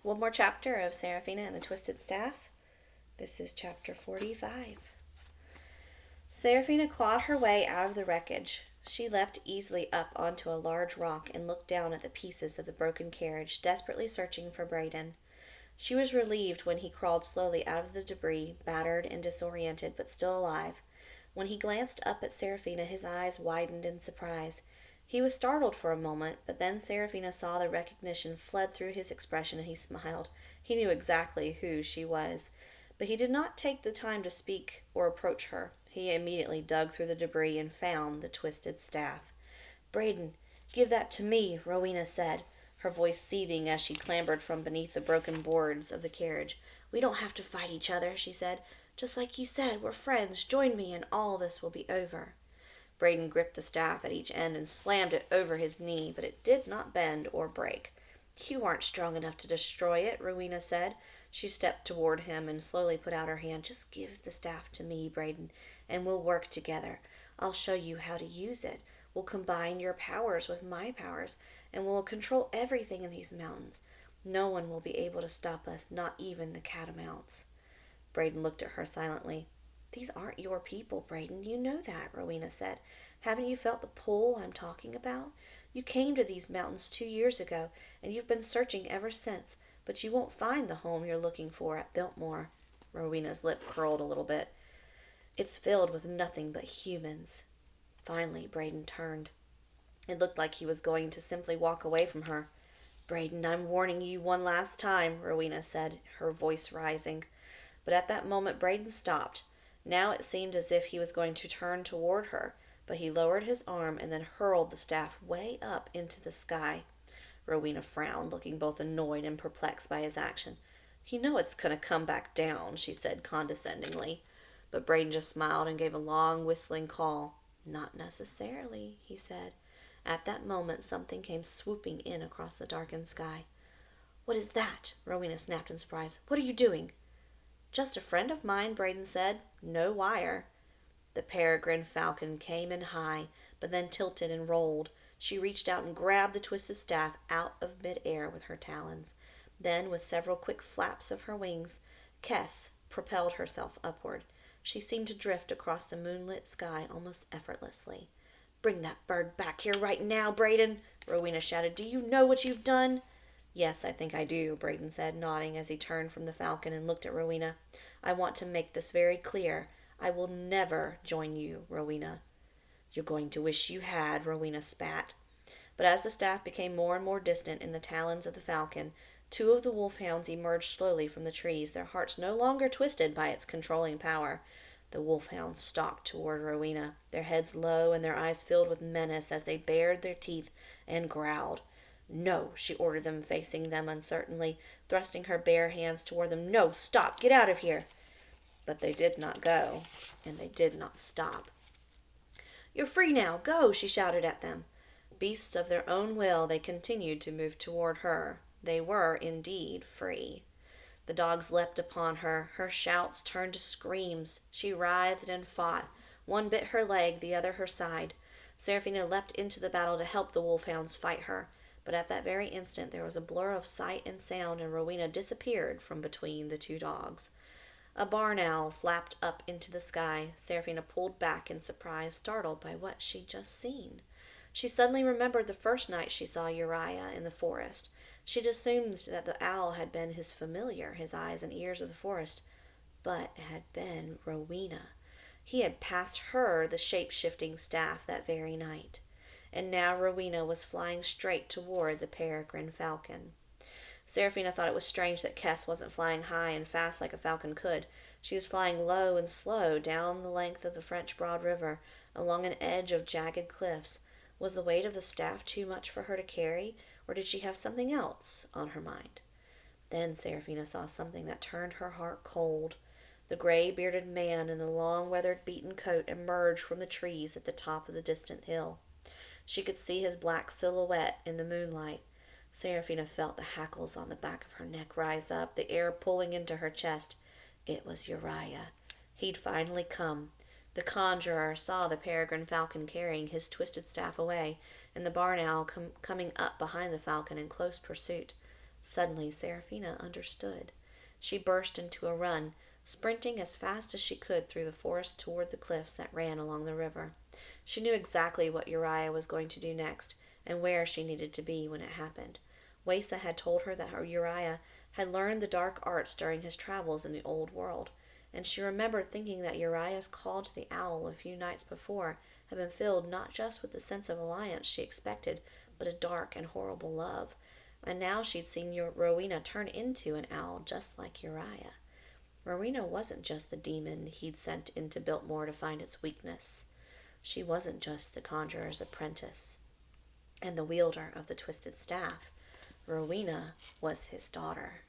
One more chapter of Serafina and the Twisted Staff. This is chapter 45. Serafina clawed her way out of the wreckage. She leapt easily up onto a large rock and looked down at the pieces of the broken carriage, desperately searching for Braden. She was relieved when he crawled slowly out of the debris, battered and disoriented, but still alive. When he glanced up at Serafina, his eyes widened in surprise. He was startled for a moment, but then Serafina saw the recognition fled through his expression and he smiled. He knew exactly who she was. But he did not take the time to speak or approach her. He immediately dug through the debris and found the twisted staff. "Braden, give that to me," Rowena said, her voice seething as she clambered from beneath the broken boards of the carriage. "We don't have to fight each other," she said. "Just like you said, we're friends. Join me and all this will be over." Braden gripped the staff at each end and slammed it over his knee, but it did not bend or break. "You aren't strong enough to destroy it," Rowena said. She stepped toward him and slowly put out her hand. "Just give the staff to me, Braden, and we'll work together. I'll show you how to use it. We'll combine your powers with my powers, and we'll control everything in these mountains. No one will be able to stop us, not even the catamounts." Braden looked at her silently. "These aren't your people, Braden. You know that," Rowena said. "Haven't you felt the pull I'm talking about? You came to these mountains 2 years ago, and you've been searching ever since, but you won't find the home you're looking for at Biltmore." Rowena's lip curled a little bit. "It's filled with nothing but humans." Finally, Braden turned. It looked like he was going to simply walk away from her. "Braden, I'm warning you one last time," Rowena said, her voice rising. But at that moment Braden stopped. Now it seemed as if he was going to turn toward her, but he lowered his arm and then hurled the staff way up into the sky. Rowena frowned, looking both annoyed and perplexed by his action. "You know it's going to come back down," she said condescendingly. But Braden just smiled and gave a long whistling call. "Not necessarily," he said. At that moment something came swooping in across the darkened sky. "What is that?" Rowena snapped in surprise. "What are you doing?" "Just a friend of mine," Braden said. "No wire." The peregrine falcon came in high, but then tilted and rolled. She reached out and grabbed the twisted staff out of mid-air with her talons. Then, with several quick flaps of her wings, Kess propelled herself upward. She seemed to drift across the moonlit sky almost effortlessly. "Bring that bird back here right now, Braden!" Rowena shouted. "Do you know what you've done?" "Yes, I think I do," Braden said, nodding as he turned from the falcon and looked at Rowena. "I want to make this very clear. I will never join you, Rowena." "You're going to wish you had," Rowena spat. But as the staff became more and more distant in the talons of the falcon, two of the wolfhounds emerged slowly from the trees, their hearts no longer twisted by its controlling power. The wolfhounds stalked toward Rowena, their heads low and their eyes filled with menace as they bared their teeth and growled. "No," she ordered them, facing them uncertainly, thrusting her bare hands toward them. "No, stop! Get out of here!" But they did not go, and they did not stop. "You're free now! Go!" she shouted at them. Beasts of their own will, they continued to move toward her. They were, indeed, free. The dogs leapt upon her. Her shouts turned to screams. She writhed and fought. One bit her leg, the other her side. Serafina leapt into the battle to help the wolfhounds fight her. But at that very instant there was a blur of sight and sound, and Rowena disappeared from between the two dogs. A barn owl flapped up into the sky. Serafina pulled back in surprise, startled by what she'd just seen. She suddenly remembered the first night she saw Uriah in the forest. She'd assumed that the owl had been his familiar, his eyes and ears of the forest, but it had been Rowena. He had passed her the shape-shifting staff that very night. And now Rowena was flying straight toward the peregrine falcon. Serafina thought it was strange that Kess wasn't flying high and fast like a falcon could. She was flying low and slow down the length of the French Broad River, along an edge of jagged cliffs. Was the weight of the staff too much for her to carry, or did she have something else on her mind? Then Serafina saw something that turned her heart cold. The gray-bearded man in the long weather-beaten coat emerged from the trees at the top of the distant hill. She could see his black silhouette in the moonlight. Serafina felt the hackles on the back of her neck rise up, the air pulling into her chest. It was Uriah. He'd finally come. The conjurer saw the peregrine falcon carrying his twisted staff away, and the barn owl coming up behind the falcon in close pursuit. Suddenly, Serafina understood. She burst into a run, sprinting as fast as she could through the forest toward the cliffs that ran along the river. She knew exactly what Uriah was going to do next, and where she needed to be when it happened. Wesa had told her that Uriah had learned the dark arts during his travels in the old world, and she remembered thinking that Uriah's call to the owl a few nights before had been filled not just with the sense of alliance she expected, but a dark and horrible love. And now she'd seen Rowena turn into an owl just like Uriah. Rowena wasn't just the demon he'd sent into Biltmore to find its weakness. She wasn't just the conjurer's apprentice and the wielder of the twisted staff. Rowena was his daughter.